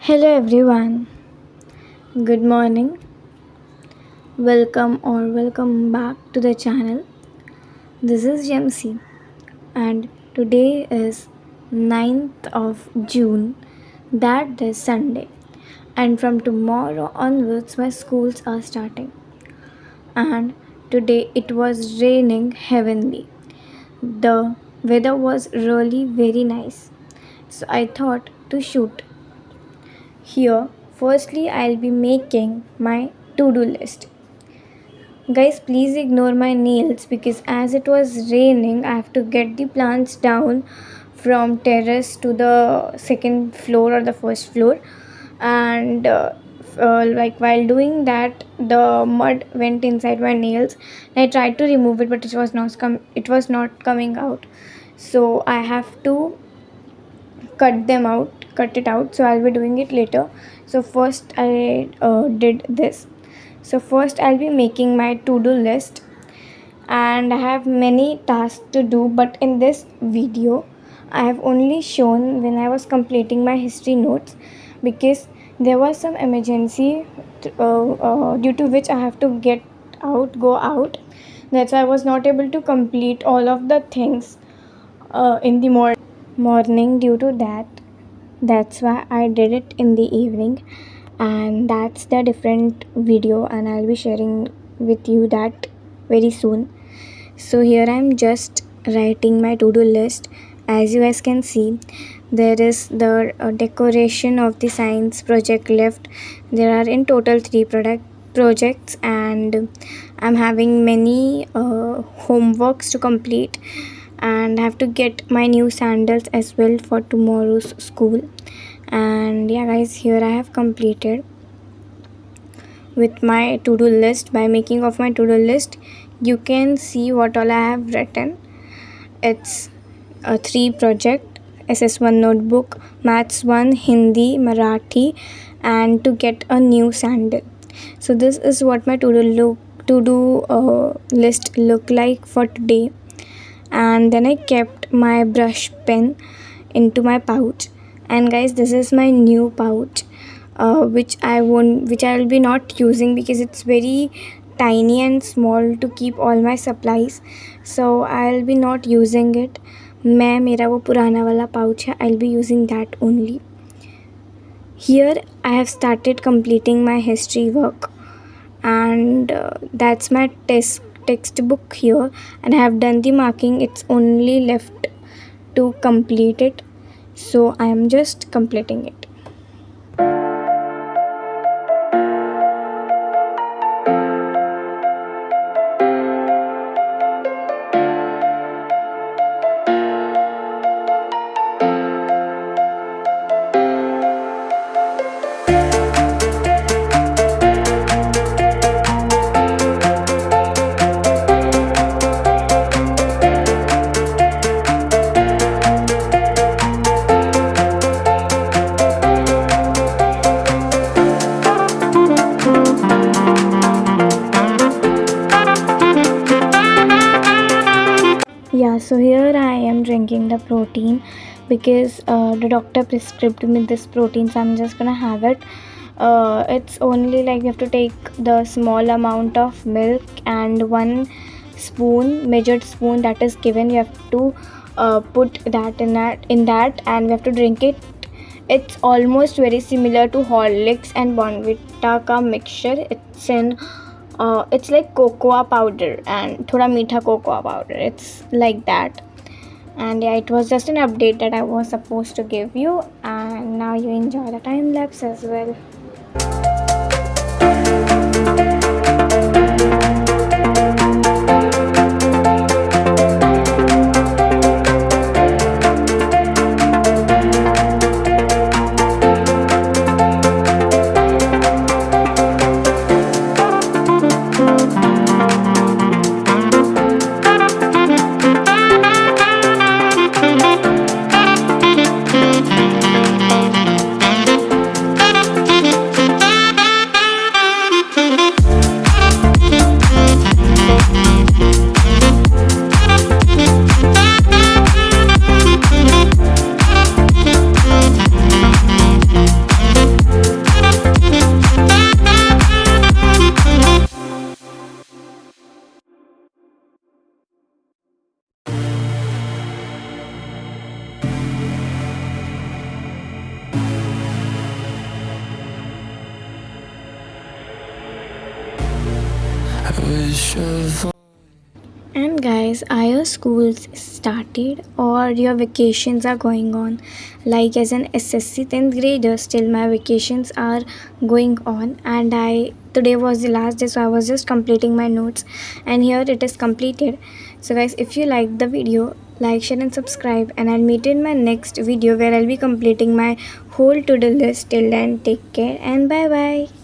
Hello everyone, good morning, welcome back to the channel. This is jemsii and today is 9th of June, that is Sunday, and from tomorrow onwards my schools are starting. And today it was raining heavenly. The weather was really very nice, so I thought to shoot. Here, firstly, I'll be making my to do list. Guys, please ignore my nails because as it was raining, I have to get the plants down from terrace to the second floor or the first floor. And like while doing that, the mud went inside my nails. I tried to remove it, but it was not coming out. So I have to cut it out. So I'll be doing it later. So first I did this. So first I'll be making my to-do list, and I have many tasks to do, but in this video I have only shown when I was completing my history notes, because there was some emergency due to which I have to go out. That's why I was not able to complete all of the things in the morning. Due to that's why I did it in the evening, and that's the different video, and I'll be sharing with you that very soon. So here I'm just writing my to-do list. As you guys can see, there is the decoration of the science project left. There are in total three product projects, and I'm having many homeworks to complete, and I have to get my new sandals as well for tomorrow's school. And yeah guys, here I have completed with my to-do list. By making of my to-do list, you can see what all I have written. It's a 3 project: SS1 notebook, Maths 1, Hindi, Marathi, and to get a new sandal. So this is what my to do list look like for today. And then I kept my brush pen into my pouch. And guys, this is my new pouch, which I will be not using because it's very tiny and small to keep all my supplies. So I'll be not using it. मैं मेरा वो पुराना वाला pouch है, I'll be using that only. Here I have started completing my history work, and that's my textbook here, and I have done the marking. It's only left to complete it, so I am just completing it. Yeah, so here I am drinking the protein because the doctor prescribed me this protein, so I'm just gonna have it. It's only like you have to take the small amount of milk and one measured spoon that is given. You have to put that in that, and we have to drink it. It's almost very similar to Horlicks and Bonvita ka mixture. It's like cocoa powder and thoda meetha cocoa powder. It's like that. And yeah, it was just an update that I was supposed to give you, and now you enjoy the time lapse as well. wish of. And guys, are your schools started or your vacations are going on? Like as an SSC 10th grader, still my vacations are going on, and I today was the last day, so I was just completing my notes, and here it is completed. So guys, if you like the video, like, share and subscribe, and I'll meet you in my next video where I'll be completing my whole to-do list. Till then, take care and bye bye.